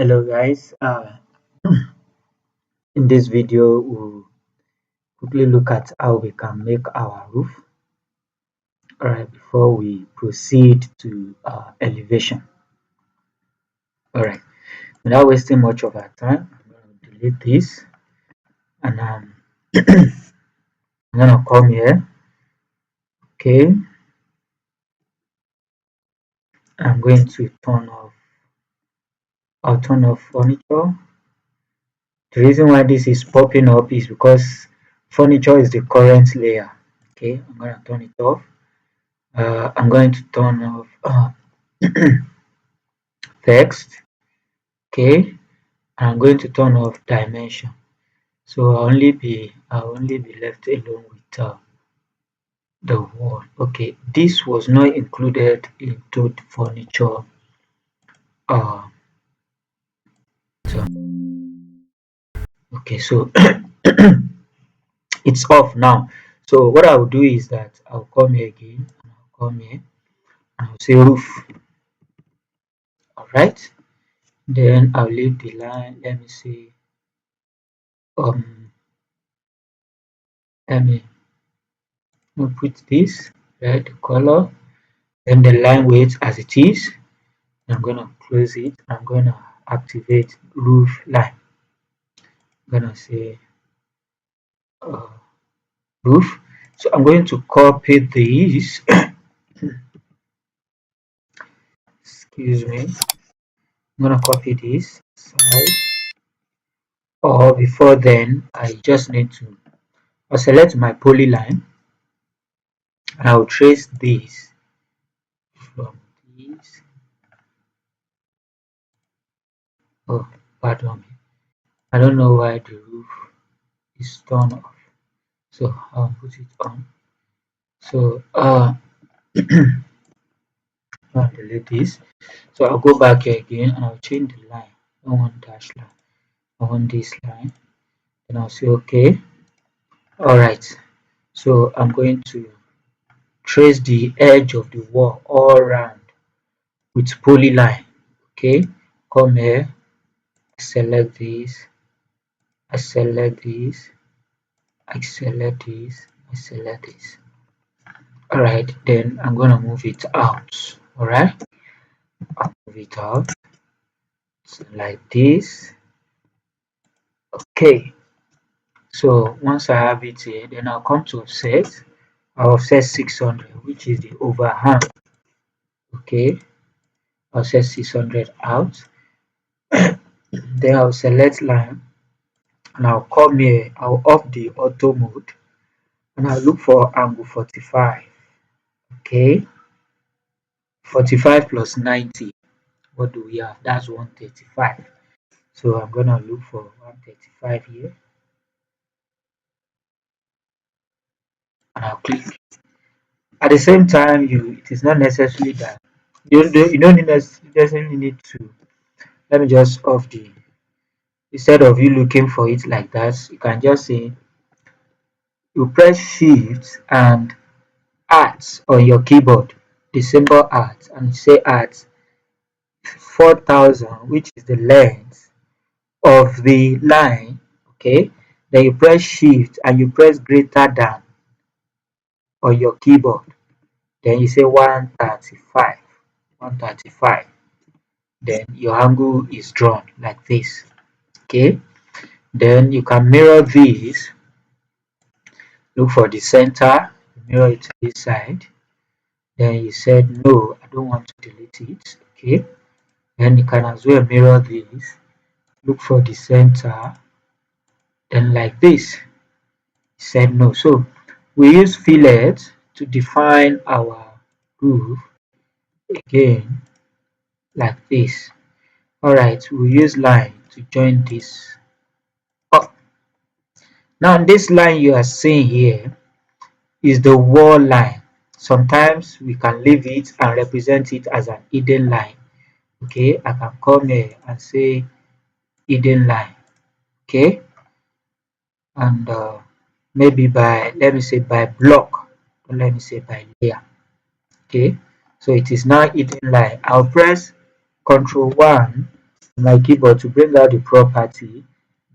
Hello guys, in this video we'll quickly look at how we can make our roof. Alright, before we proceed to elevation. Alright, without wasting much of our time, I'm going to delete this and I'm going to come here. Okay, I'm going to turn off furniture. The reason why this is popping up is because furniture is the current layer. Okay, I'm going to turn it off. I'm going to turn off text. Okay, I'm going to turn off dimension, so I'll only be left alone with the wall. Okay, this was not included into the furniture. So okay, so it's off now. So what I'll do is that I'll come here again and I'll come here and I'll say roof. All right, then I'll leave the line. Let me see. Let me put this red color, then the line weight as it is. I'm going to close it. I'm going to activate roof line. I'm going to say uh, roof. So I'm going to copy this. Excuse me. I'm going to copy this side. Or before then, I just need to I'll select my polyline and I'll trace this from this. Oh, pardon me. I don't know why the roof is turned off. So I'll put it on. So I'll delete this. So I'll go back here again and I'll change the line. I don't want dash line. I want this line. And I'll say okay. Alright. So I'm going to trace the edge of the wall all around with polyline. Okay. Come here. Select this. I select this. I select this. I select this. Alright. Then I'm gonna move it out. Alright. I'll move it out. So like this. Okay. So once I have it here, then I'll come to offset. I'll offset 600, which is the overhang. Okay, I'll set 600 out. Then I'll select line and I'll come here. I'll off the auto mode and I'll look for angle 45. Okay, 45 plus 90. What do we have? That's 135. So I'm gonna look for 135 here and I'll click. At the same time, it is not necessary that you don't necessarily need to. Let me just off the, instead of you looking for it like that, you can just say you press shift and at on your keyboard, the symbol at, and say at 4000, which is the length of the line. Okay, then you press shift and you press greater than on your keyboard, then you say 135, then your angle is drawn like this. Okay, then you can mirror this. Look for the center, mirror it to this side. Then you said no, I don't want to delete it. Okay, then you can as well mirror this. Look for the center, then like this. You said no. So we use fillet to define our groove again like this. Alright, we use line to join this up. Now this line you are seeing here is the wall line. Sometimes we can leave it and represent it as an hidden line. Okay, I can come here and say hidden line. Okay, and maybe by, let me say by block, or let me say by layer. Okay, so it is now hidden line. I'll press Ctrl 1 my keyboard to bring out the property.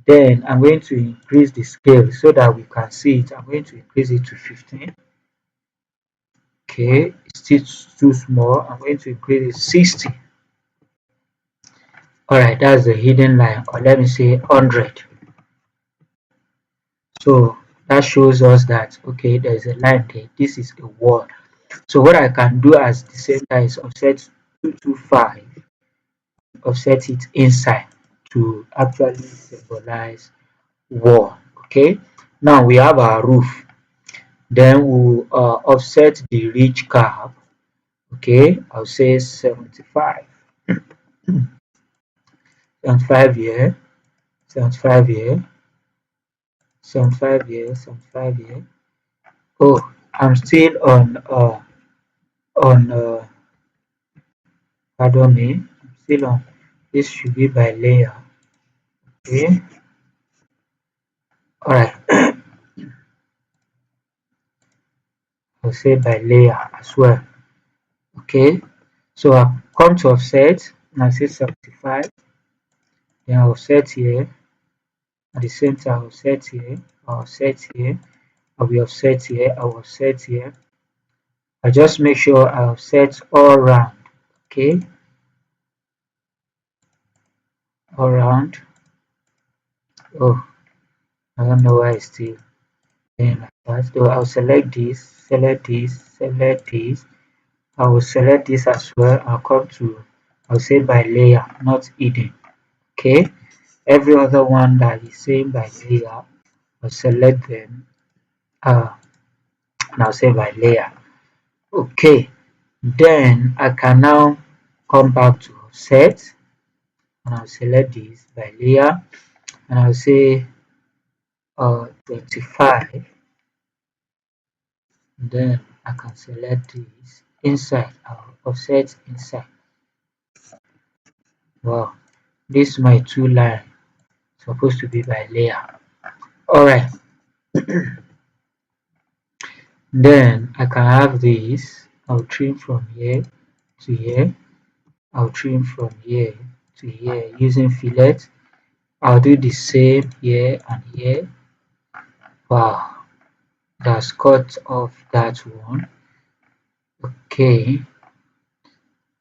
Then I'm going to increase the scale so that we can see it. I'm going to increase it to 15. Okay, it's still too small. I'm going to increase it 60. Alright, that's the hidden line, or let me say 100. So that shows us that okay, there's a line there. This is a wall. So what I can do as the center is offset 225, offset it inside to actually symbolize wall. Okay, now we have our roof. Then we'll offset the ridge curve. Okay, I'll say 75. 75 here, 75 here, 75 here, 75 here. Oh, I'm still on pardon me, I'm still on, this should be by layer. Okay, alright, I'll say by layer as well. Okay, so I'll come to offset and I say 75, then I'll set here, at the center I'll set here, I'll set here, I'll be offset here, I'll offset here. I just make sure I offset all round. Okay, all round. Oh, I don't know why it's still doing like that. So I'll select this, select this, select this. I will select this as well. I'll come to, I'll say by layer, not hidden. Okay, every other one that is saying by layer, I'll select them and I'll say by layer. Okay, then I can now come back to offset and I'll select this by layer and I'll say 25. Then I can select this inside. I'll offset inside. Wow, this is my two line, supposed to be by layer. Alright, then I can have this. I'll trim from here to here. I'll trim from here to here using fillet. I'll do the same here and here. Wow, that's cut off that one. Okay,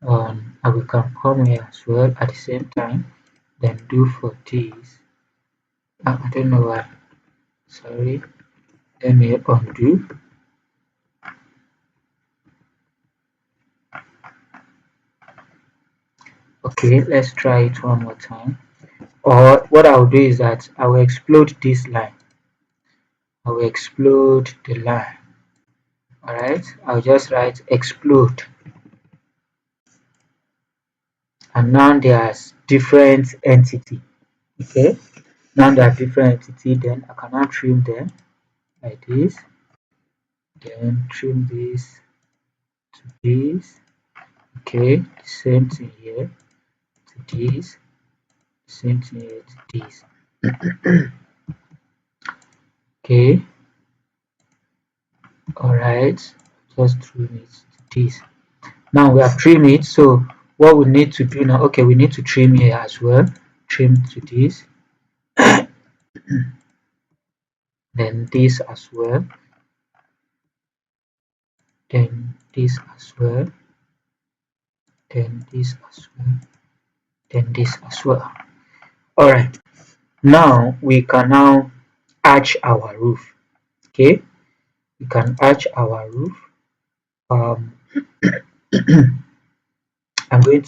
and we can come here as well at the same time. Then do for this. I don't know why. Sorry. Let me undo. Okay, let's try it one more time. Or what I'll do is that I will explode this line. I will explode the line. Alright, I'll just write explode. And now there's different entity. Okay, now there are different entity, then I can now trim them like this. Then trim this to this. Okay, same thing here to this. Same thing here to this. Okay, alright, just trim it to this. Now we have trimmed it, so what we need to do now, okay, we need to trim here as well. Trim to this, then this as well, then this as well, then this as well, then this as well. Alright, now we can now arch our roof. Okay, we can arch our roof. um I'm going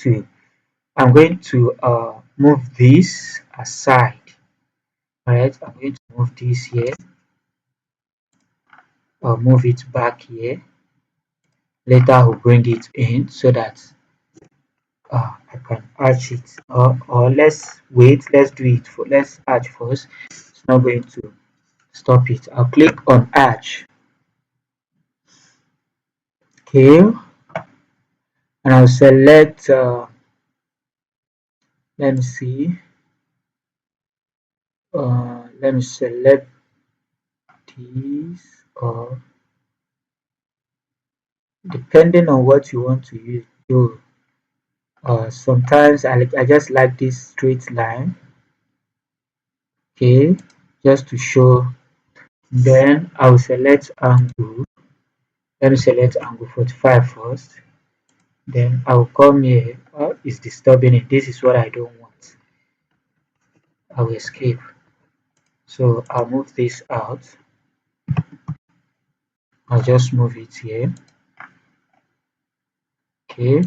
to move this aside. Alright, I'm going to move this here, or move it back here. Later I'll bring it in so that I can arch it, or let's wait, let's do it for, let's arch first. It's not going to stop it. I'll click on arch. Okay, and I'll select let me see, let me select this, or depending on what you want to use. So sometimes I just like this straight line. Okay, just to show. Then I'll select angle. Let me select angle 45 first. Then I'll come here. Oh, it's disturbing it. This is what I don't want. I'll escape. So I'll move this out. I'll just move it here. Okay.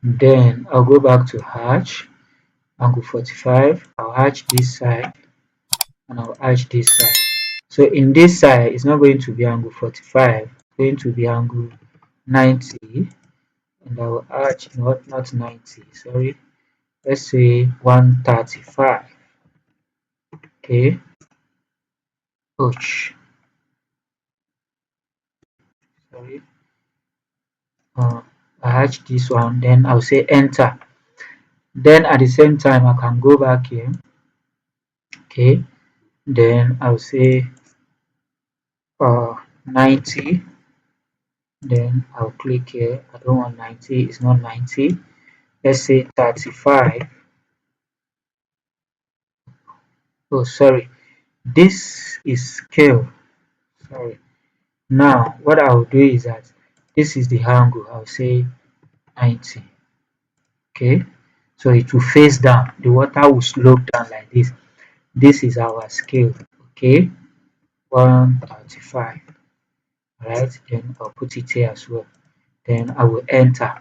Then I'll go back to hatch. Angle 45. I'll hatch this side and I'll hatch this side. So in this side, it's not going to be angle 45. It's going to be angle 90. And I will hatch not 90. Sorry. Let's say 135. Okay. Ouch. Sorry. I hatch this one, then I'll say enter. Then at the same time I can go back here. Okay, then I'll say 90. Then I'll click here. I don't want 90, it's not 90. Let's say 35. Oh, sorry, this is scale. Sorry. Now what I'll do is that this is the angle. I'll say 90. Okay, so it will face down. The water will slope down like this. This is our scale. Okay, 135. Right, then I'll put it here as well. Then I will enter.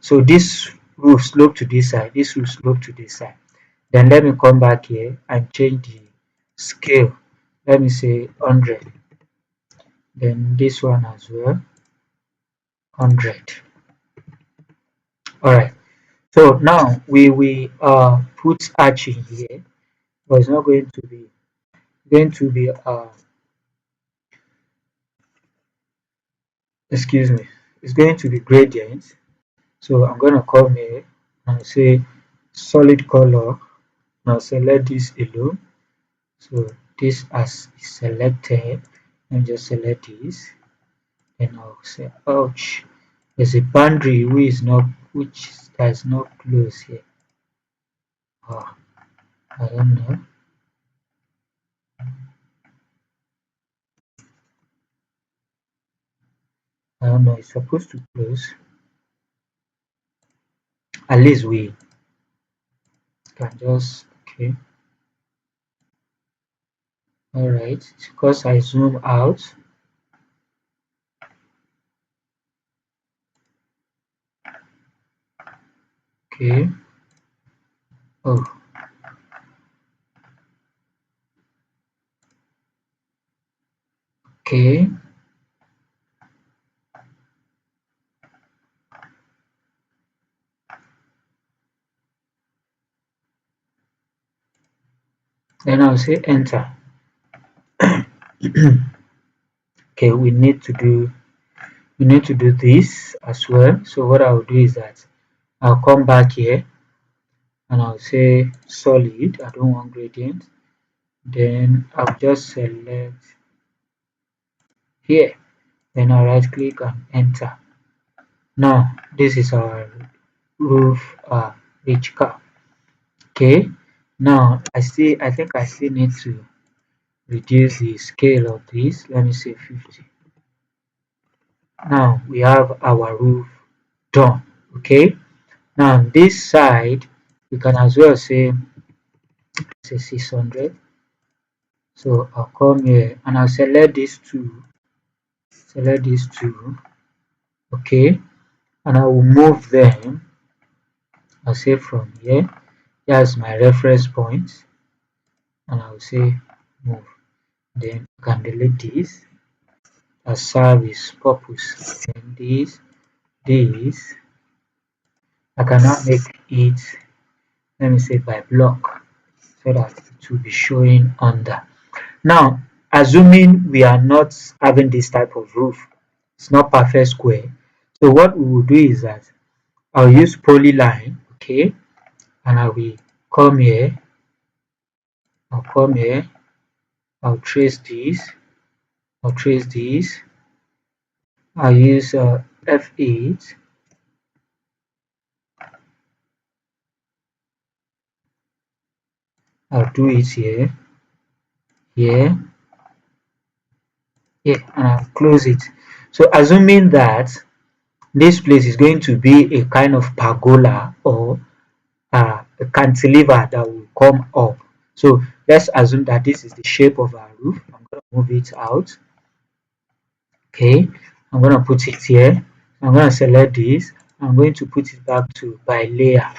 So this will slope to this side, this will slope to this side. Then let me come back here and change the scale. Let me say 100. Then this one as well, 100. All right. So now we will put arching here, but it's not going to be excuse me, it's going to be gradient. So I'm going to come here and say solid color. Now select this alone. So this as is selected, and just select this. Then I'll say ouch. There's a boundary which is not close here. Oh, I don't know. I don't know. It's supposed to close. At least we can just okay. All right. Because I zoom out. Okay. Oh. Okay. Then I'll say enter. Okay, we need to do this as well. So what I'll do is that I'll come back here and I'll say solid. I don't want gradient. Then I'll just select here. Then I'll right click and enter. Now this is our roof ridge cap. Okay. Now I think I still need to reduce the scale of this. Let me say 50. Now we have our roof done. Okay. Now this side we can as well say 600. So I'll come here and I'll select these two. Okay, and I will move them. I'll say from here. Here's my reference point, and I'll say move. Then I can delete this as service purpose. Then this I cannot make it. Let me say by block so that it will be showing under. Now, assuming we are not having this type of roof, it's not perfect square. So what we will do is that I'll use polyline, okay, and I will come here. I'll trace this. I'll use F8. I'll do it here, here, here, and I'll close it. So assuming that this place is going to be a kind of pergola or a cantilever that will come up. So let's assume that this is the shape of our roof. I'm going to move it out. Okay, I'm going to put it here. I'm going to select this. I'm going to put it back to by layer.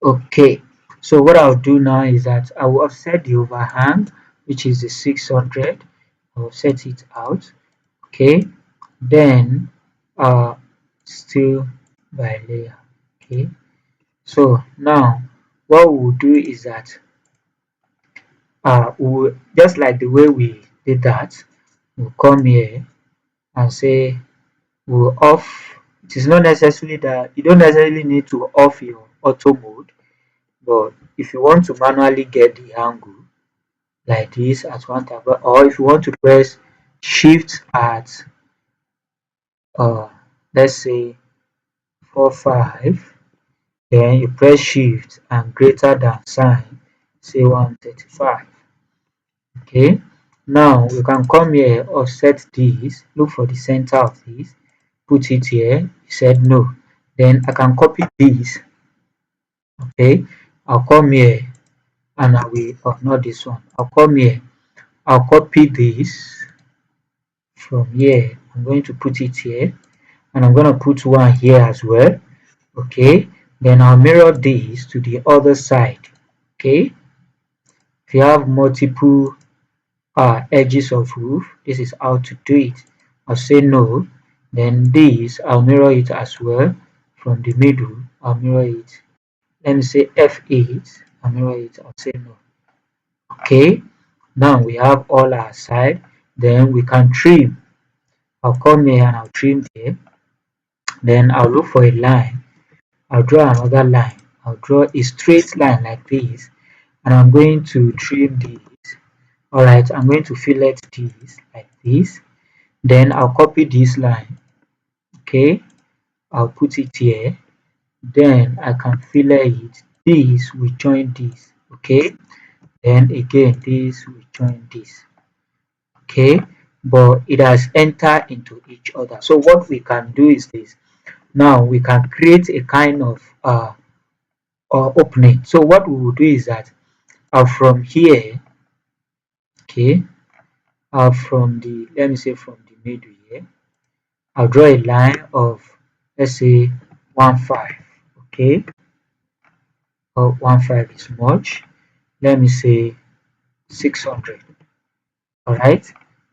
Okay, so what I'll do now is that I will offset the overhang, which is the 600. I will set it out. Okay, then still by layer. Okay, so now what we'll do is that we'll, just like the way we did that, we'll come here and say we'll off. It is not necessarily that you don't necessarily need to off your auto mode, but if you want to manually get the angle like this at one time, or if you want to press shift at uh let's say 45, then you press shift and greater than sign, say 135. Okay, now we can come here, offset this, look for the center of this, put it here. You said no, then I can copy this. Okay, I'll come here and I will, oh, not this one, I'll come here, I'll copy this from here. I'm going to put it here and I'm going to put one here as well. Okay, then I'll mirror this to the other side. Okay, if you have multiple edges of roof, this is how to do it. I'll say no, then this I'll mirror it as well from the middle. I'll mirror it. Let me say F8. I'll mirror it. I'll say no. Okay, now we have all our side. Then we can trim. I'll come here and I'll trim here. Then I'll look for a line. I'll draw another line. I'll draw a straight line like this, and I'm going to trim this. Alright, I'm going to fillet this like this. Then I'll copy this line. Okay, I'll put it here. Then I can fillet it. This will join this. Okay, then again this will join this. Okay, but it has entered into each other. So what we can do is this. Now we can create a kind of opening. So what we will do is that from here, okay, from the, let me say from the middle here, I'll draw a line of, let's say 1.5. Okay, or 1.5 is much. Let me say 600. All right,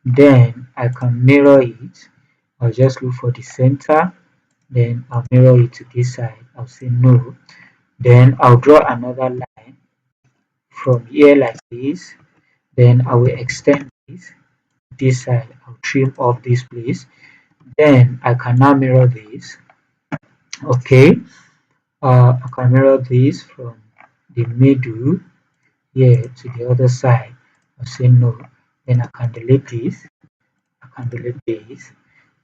then I can mirror it. I'll just look for the center, then I'll mirror it to this side. I'll say no, then I'll draw another line from here like this. Then I will extend this side. I'll trim off this place. Then I can now mirror this. Okay, I can mirror this from the middle here to the other side. I'll say no. Then I can delete this. I can delete this.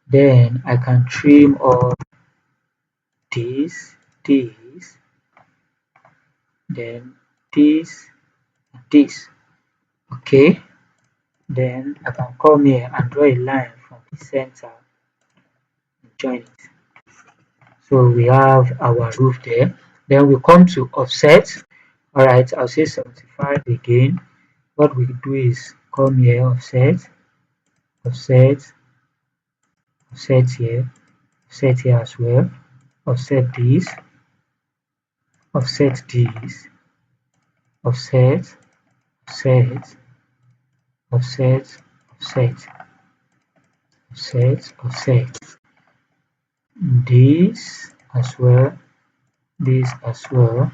Then I can trim all this, this, then this, and this. Okay, then I can come here and draw a line from the center and join it. So we have our roof there. Then we come to offset. All right, I'll say 75 again. What we do is come here, offset, offset, offset here as well, offset this, offset this, offset, offset, offset, offset, offset, offset, this as well, this as well,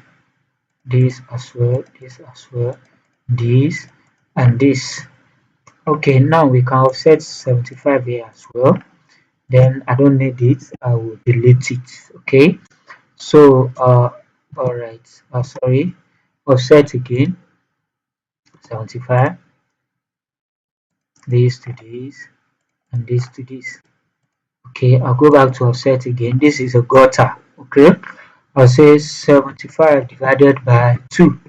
this as well, this as well, this and this. Okay, now we can offset 75 here as well. Then I don't need it, I will delete it. Okay, so all right, sorry, offset again, 75, this to this and this to this. Okay, I'll go back to offset again. This is a gutter. Okay, I'll say 75 divided by 2.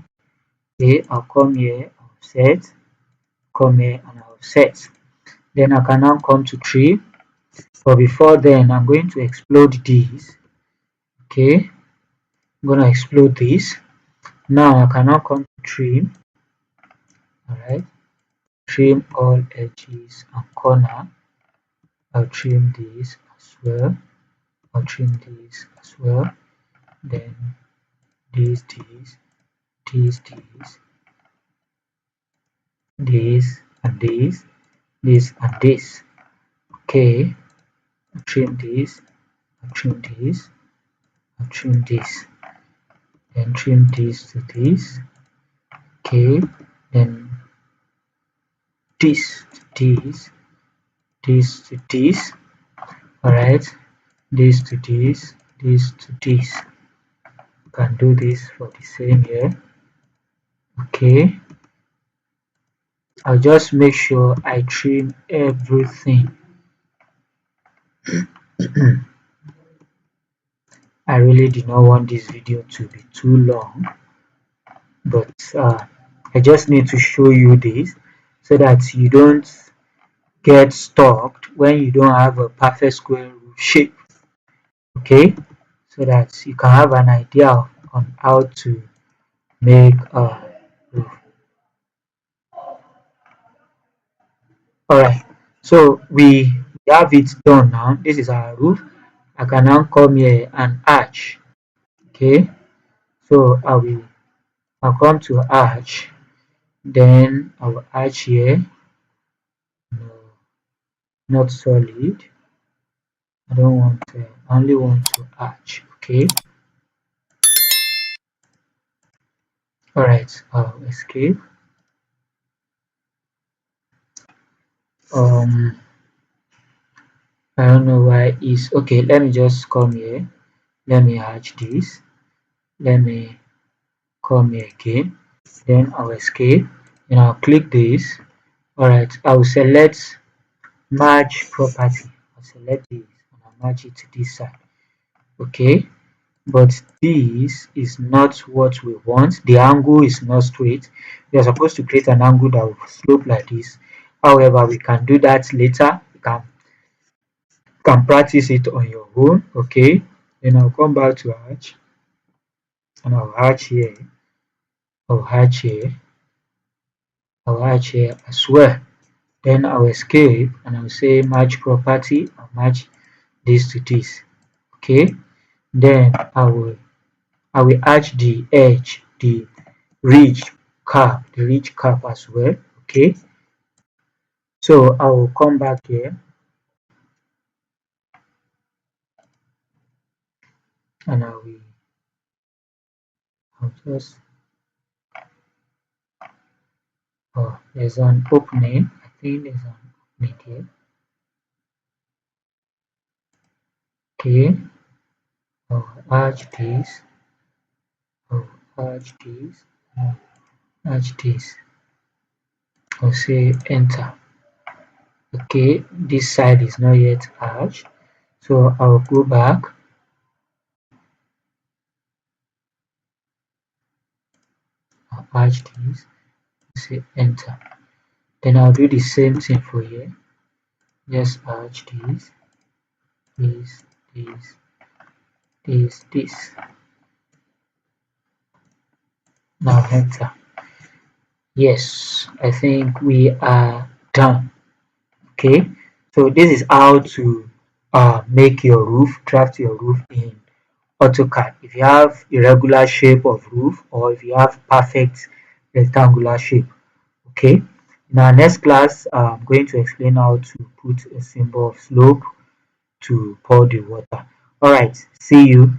Okay, I'll come here, I'll set, come here and I'll set. Then I can now come to trim, but before then I'm going to explode this. Okay, I'm going to explode this. Now I can now come to trim. Alright, trim all edges and corner. I'll trim this as well. I'll trim this as well. Then this, this, and this and this. Okay, I'll trim this, I'll trim this, I'll trim this, then trim this to this. Okay, then this to this to this. Alright, this to this to this. Can do this for the same here. Okay, I'll just make sure I trim everything. I really did not want this video to be too long, but I just need to show you this so that you don't get stuck when you don't have a perfect square roof shape. Okay, so that you can have an idea on how to make a roof. Alright, so we have it done now. This is our roof. I can now come here and arch. Okay, so I'll come to arch, then I will arch here. No, not solid. I don't want to, I only want to arch. Okay, alright, I'll escape. I don't know why it's okay. Let me just come here. Let me arch this. Let me come here again. Then I'll escape. And I'll click this. Alright, I will select merge property. I'll select this and I'll merge it to this side. Okay, but this is not what we want. The angle is not straight. We are supposed to create an angle that will slope like this. However, we can do that later. You can practice it on your own. Okay, then I'll come back to arch and I'll arch here. I'll arch here. I'll arch here as well. Then I'll escape and I'll say merge property. I'll merge this to this. Okay, then I will arch the edge, the ridge cap as well. Okay, so I will come back here and I'll just there's an opening. I think there's an opening here. Okay, I'll arch this. I'll arch this. Arch this. I'll say enter. Okay, this side is not yet arched, so I'll go back. I'll arch this. Say enter. Then I'll do the same thing for here. Just arch this, this. Now enter. Yes, I think we are done. Okay, so this is how to make your roof, draft your roof in AutoCAD. If you have irregular shape of roof or if you have perfect rectangular shape. Okay, in our next class I'm going to explain how to put a symbol of slope to pour the water. All right, see you.